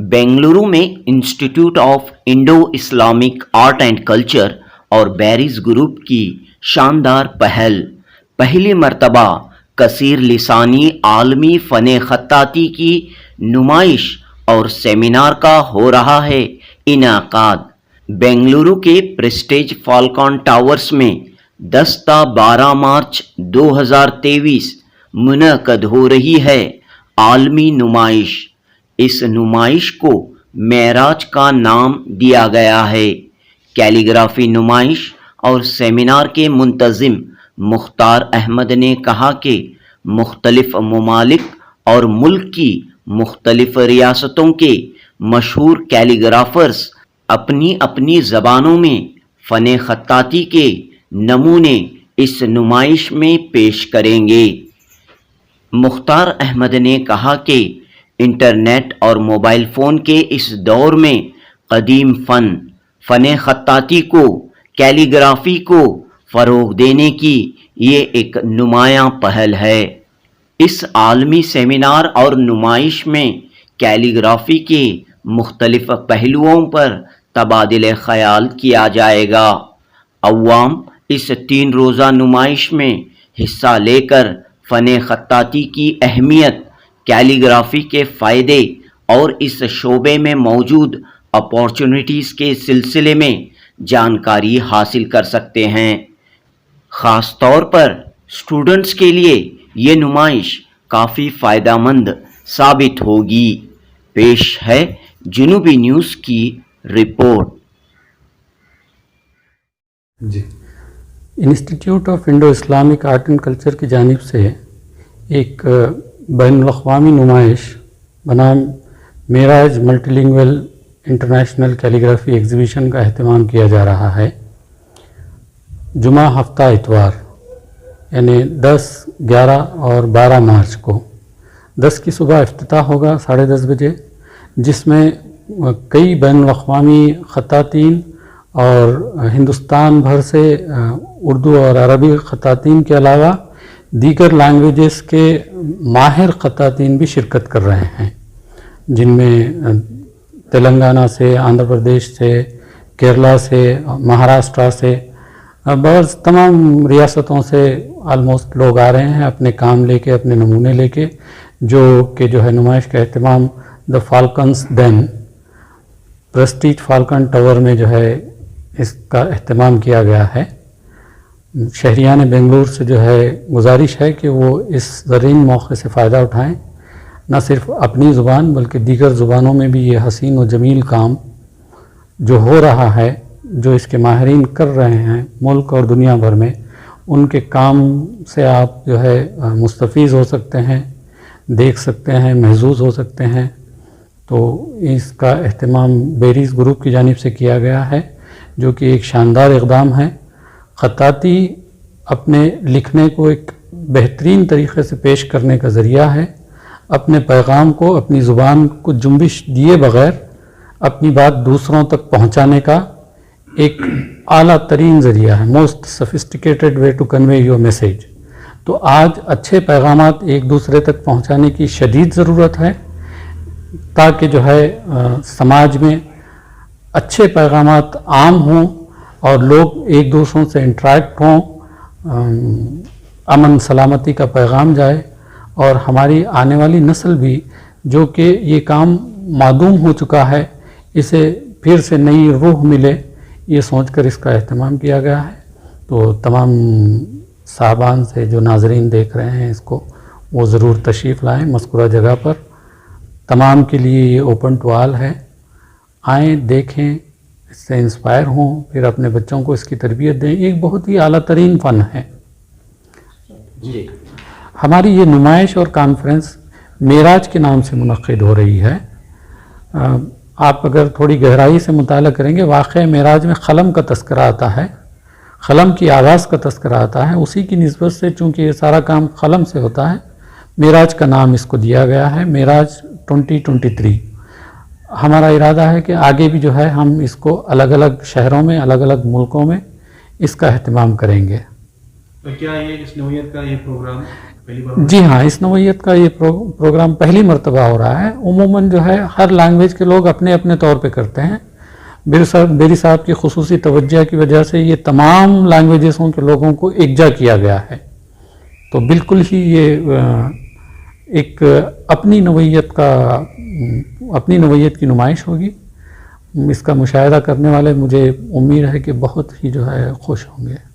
बेंगलुरु में institute of Indo Islamic art and culture और बैरिज group की शानदार पहल, पहली मर्तबा कसीर लिसानी आलमी फ़न ख़त्ताती की नुमाइश और सेमिनार का हो रहा है इनाकाद। बेंगलुरु के प्रेस्टीज फाल्कन टावर्स में 10 ता 12 मार्च 2023 मुनक़द हो रही है आलमी नुमाइश। इस नुमाइश को मेराज का नाम दिया गया है। कैलीग्राफी नुमाइश और सेमिनार के मुंतज़िम मुख्तार अहमद ने कहा कि मुख्तलिफ ममालिक और मुल्क की मुख्तलिफ रियासतों के मशहूर कैलीग्राफर्स अपनी अपनी ज़बानों में फ़न ख़त्ताती के नमूने इस नुमाइश में पेश करेंगे। मुख्तार अहमद ने कहा कि इंटरनेट और मोबाइल फ़ोन के इस दौर में कदीम फ़न ख़त्ताती को, कैलीग्राफी को फ़रोग़ देने की ये एक नुमायाँ पहल है। इस आलमी सेमिनार और नुमाइश में कैलीग्राफी के मुख्तलिफ पहलुओं पर तबादिले ख़याल किया जाएगा। अवाम इस 3 रोज़ा नुमाइश में हिस्सा लेकर फ़न ख़त्ताती की अहमियत, कैलीग्राफी के फ़ायदे और इस शोबे में मौजूद अपॉर्चुनिटीज़ के सिलसिले में जानकारी हासिल कर सकते हैं। ख़ास तौर पर स्टूडेंट्स के लिए ये नुमाइश काफ़ी फ़ायदेमंद साबित होगी। पेश है जुनूबी न्यूज़ की रिपोर्ट। जी, institute of Indo Islamic art and culture की जानिब से एक बैनुल-अक़वामी नुमाइश बनाम Meraj multilingual international calligraphy exhibition का अहतमाम किया जा रहा है। जुमा हफ्ता इतवार यानी 10, 11 और 12 मार्च को 10 की सुबह इफ्तिताह होगा 10:30 बजे, जिसमें कई बैनुल-अक़वामी ख़त्तातीन और हिंदुस्तान भर से उर्दू और अरबी ख़त्तातीन के अलावा दीगर लैंग्वेजेस के माहिर ख़त्तातीन भी शिरकत कर रहे हैं, जिनमें तेलंगाना से, आंध्र प्रदेश से, केरला से, महाराष्ट्र से, बस तमाम रियासतों से आलमोस्ट लोग आ रहे हैं अपने काम लेके, अपने नमूने लेके, जो है नुमाइश का अहतमाम the Falcons then Prestige Falcon Tower में जो है इसका अहतमाम किया गया है। शहरियान बेंगलुरु से जो है गुजारिश है कि वो इस ज़रीन मौके से फ़ायदा उठाएं, न सिर्फ अपनी ज़ुबान बल्कि दीगर ज़ुबानों में भी ये हसीन और जमील काम जो हो रहा है, जो इसके माहिरीन कर रहे हैं मुल्क और दुनिया भर में, उनके काम से आप जो है मुस्तफ़ीज़ हो सकते हैं, देख सकते हैं, महसूस हो सकते हैं। तो इसका अहतमाम बैरिज ग्रुप की जानिब से किया गया है, जो कि एक शानदार इक़दाम है। ख़त्ताती अपने लिखने को एक बेहतरीन तरीक़े से पेश करने का ज़रिया है, अपने पैगाम को, अपनी ज़ुबान को जुम्बिश दिए बग़ैर अपनी बात दूसरों तक पहुँचाने का एक आला तरीन ज़रिया है, most sophisticated way to convey your message. तो आज अच्छे पैगामात एक दूसरे तक पहुँचाने की शदीद ज़रूरत है, ताकि जो है समाज में अच्छे पैगामात आम हों और लोग एक दूसरों से इंटरेक्ट हों, अमन सलामती का पैगाम जाए और हमारी आने वाली नस्ल भी, जो कि ये काम मादूम हो चुका है, इसे फिर से नई रूह मिले, ये सोचकर इसका अहतमाम किया गया है। तो तमाम साहबान से जो नाज़रीन देख रहे हैं इसको, वो ज़रूर तशरीफ़ लाएँ मज़कूरा जगह पर। तमाम के लिए ये ओपन टू ऑल है, आएँ, देखें, इससे इंस्पायर हों, फिर अपने बच्चों को इसकी तरबियत दें। एक बहुत ही आला तरीन फ़न है। जी, हमारी ये नुमाइश और कॉन्फ्रेंस मेराज के नाम से मुनक़्क़िद हो रही है। आप अगर थोड़ी गहराई से मुताला करेंगे, वाक़ई मेराज में क़लम का तज़किरा आता है, क़लम की आवाज़ का तज़किरा आता है। उसी की निस्बत से चूँकि ये सारा काम क़लम से होता है, मेराज का नाम इसको दिया गया है, मेराज 2023। हमारा इरादा है कि आगे भी जो है हम इसको अलग अलग शहरों में, अलग अलग मुल्कों में इसका अहतमाम करेंगे। تو کیا یہ اس نوعیت کا یہ پروگرام پہلی بار؟ جی ہاں، اس نوعیت کا یہ پروگرام پہلی مرتبہ ہو رہا ہے. عموماً جو ہے ہر لینگویج کے لوگ اپنے اپنے طور پہ کرتے ہیں. بیری صاحب کی خصوصی توجہ کی وجہ سے یہ تمام لینگویجزوں کے لوگوں کو یکجا کیا گیا ہے. تو بالکل ہی یہ ایک اپنی نوعیت کی نمائش ہوگی. اس کا مشاہدہ کرنے والے مجھے امید ہے کہ بہت ہی جو ہے خوش ہوں گے.